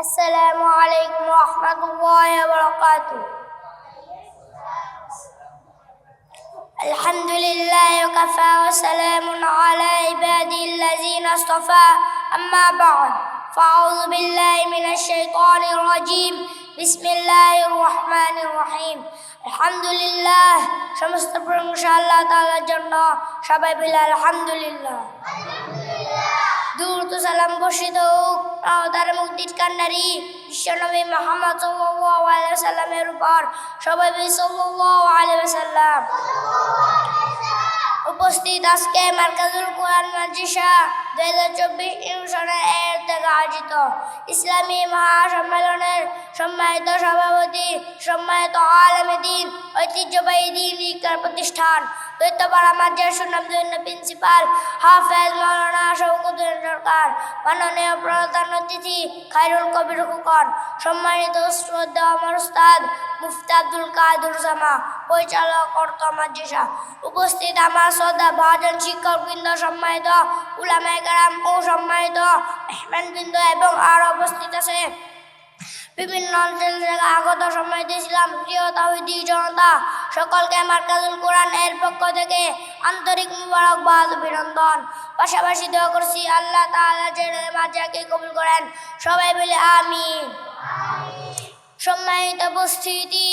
السلام عليكم ورحمة الله وبركاته. الحمد لله وكفى وسلام على عباده الذين اصطفى أما بعد فأعوذ بالله من الشيطان الرجيم بسم الله الرحمن الرحيم الحمد لله সমস্ত প্রশংসা আল্লাহ তাআলার জন্য সবাই বলি আলহামদুলিল্লাহ দুরূদ ও সালাম বর্ষিত হোক তার মুক্তির কান্নারি বিশ্বনবী মুহাম্মদ সাল্লাল্লাহু আলাইহি ওয়াসাল্লামের উপর সবাই বলি সাল্লাল্লাহু আলাইহি ওয়াসাল্লাম। উপস্থিত আজকে মার্কাজুল কোরআন মাদ্রাসা 2024 সনের থেকে আয়োজিত ইসলামী মহাসম্মেলনের সম্মানিত সভাপতি, সম্মানিত আলেমে দ্বীন, ঐতিহ্যবাহী দ্বীন শিক্ষা প্রতিষ্ঠান দৈত্যপাড়া মাদ্রাসার সুনামধন্য প্রিন্সিপাল হাফেজ মাওলানা শওকতুদ্দিন সরকার, মাননীয় প্রধান অতিথি খায়রুল কবির খোকন, সম্মানিত শ্রদ্ধা আমার উস্তাদ মুফতি আব্দুল কাদের জামা, পরিচালক অর্থ মাদ্রাসা, উপস্থিত আমার শ্রদ্ধা ভাজন শিক্ষকবৃন্দ, সম্মানিত উলামায়ে কেরাম ও সম্মানিত মেহমানবৃন্দ এবং আরো উপস্থিত আছে বিভিন্ন অঞ্চল থেকে আগত সম্মানিত ইসলাম প্রিয় তাওহীদি জনতা, সকলকে মার্কাজুল কোরআন এর পক্ষ থেকে আন্তরিক মুবারকবাদ অভিনন্দন। পাশাপাশি দোয়া করছি আল্লাহ তাআলা যেন মাদ্রাসাকে কবুল করেন, সবাই বলে আমিন। সম্মানিত উপস্থিতি,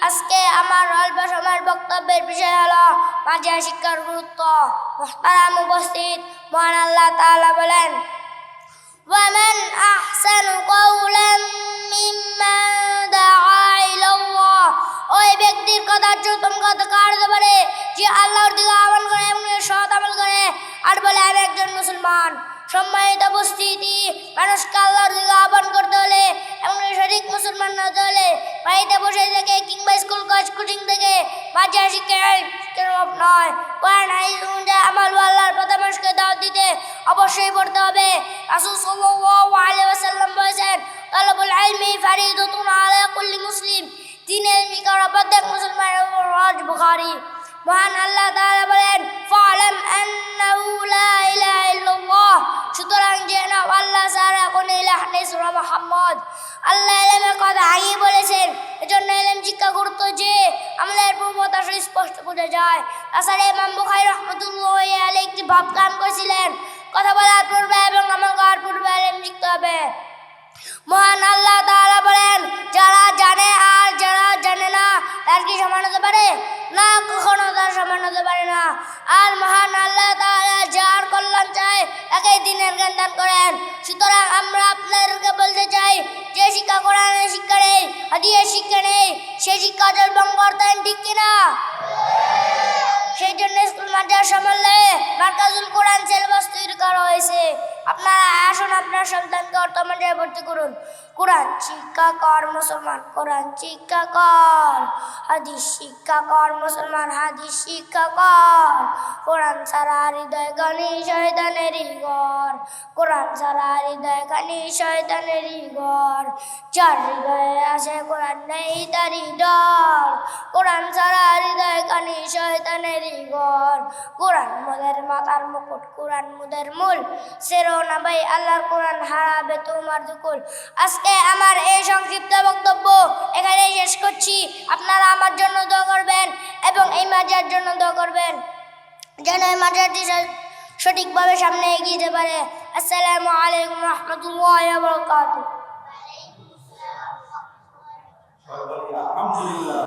আজকে আমার অল্প সময়ের বক্তব্যের বিষয় হলো মাদ্রাসা শিক্ষার গুরুত্ব। মুহতারাম উপস্থিত, মহান আল্লাহ তাআলা বলেন ومن أحسن قولا ممن دعا إلى الله ওই ব্যক্তির কথা উত্তম কথা কার হতে পারে যে আল্লাহর দিকে আহ্বান করে এবং সৎ আমল করে আর বলে আমি একজন মুসলমান। সম্মানিত উপস্থিতি, মানুষকে আল্লাহর দিকে আহ্বান করতে হলে এবং সঠিক মুসলমান হতে হলে বাড়িতে বসে থেকে কিংবা স্কুল কলেজ কোচিং থেকে মাদ্রাসা শিক্ষার অভাব নয়। কোরআন হাদিস অনুযায়ী আমল ও আল্লাহর পথে মানুষকে দাওয়াত দিতে অবশ্যই পড়তে হবে। রাসূল সাল্লাল্লাহু আলাইহি ওয়াসাল্লাম বলেছেন তালাবুল ইলমি ফারিদাতুন আলা কুল্লি মুসলিম, দ্বীনের শিক্ষা প্রত্যেক মুসলমানের উপর ফরজ। বুখারী। মহান আল্লাহ তাআলা বলেন ফালাম আন্নাহু লা ইলাহা ইল্লাল্লাহ, সুতরাং জেনে নাও আল্লাহ ছাড়া কোনো ইলাহ নেই। সূরা মুহাম্মদ। আল্লাহ ইলমের কথা আগেই বলেছেন, এজন্য ইলম শিক্ষা গুরুত্ব যে আমাদের পূর্বতা স্পষ্ট বোঝা যায়। তাছাড়া ইমাম বুখারী রাহমাতুল্লাহি আলাইহি একটি ভাব কাম করেছিলেন, কথা বলার পূর্বে এবং আমল করার পূর্বে ইলম শিখতে হবে। মহান আল্লাহ তাআলা বলেন যারা জানে আর যারা জানে না তার কি সমান হতে পারে না, কখনো তার সমান হতে পারে না। আর মহান আল্লাহ তাআলা যার কল্যাণ চায় তাকে দ্বীনের জ্ঞান দান করেন। সুতরাং আমরা আপনাদেরকে বলতে চাই যে শিক্ষা কোরআনের শিক্ষা নেই, হাদিসের শিক্ষা নেই, সে শিক্ষা জলবং করতেন, ঠিক কিনা? সেই জন্য স্কুল মাদ্রাসা সমন্বয়ে মার্কাজুল কোরআন সিলেবাস তৈরি করা হয়েছে। আপনারা আসুন আপনার সন্তানকে অর্থ মাদ্রাসায় ভর্তি করুন। কোরআন শিক্ষা কর মুসলমান, কোরআন শিক্ষা কর। হাদিস শিক্ষা কর মুসলমান, হাদিস শিক্ষা কর। কোরআন ছাড়া হৃদয় খানি শয়তানেরই ঘর, কোরআন ছাড়া হৃদয় খানি শয়তানেরই ঘর। যার হৃদয়ে আসে কোরআন নেই তারই ডর, কোরআন ছাড়া হৃদয় খানি শয়তানেরই ঘর। কোরআন মোদের মাথার মুকুট, কোরআন মোদের মূল, সেরো না ভাই আল্লাহর কোরআন হারাবে তোমার দুকুল। আজকে আমার এই সংক্ষিপ্ত বক্তব্য এখানেই শেষ করছি। আপনারা আমার জন্য দোয়া করবেন এবং এই মাদ্রাসার জন্য দোয়া করবেন যেন এই মাদ্রাসাটি সঠিকভাবে সামনে এগিয়ে যেতে পারে। আসসালামু আলাইকুম ওয়া রাহমাতুল্লাহি ওয়া বারাকাতুহু।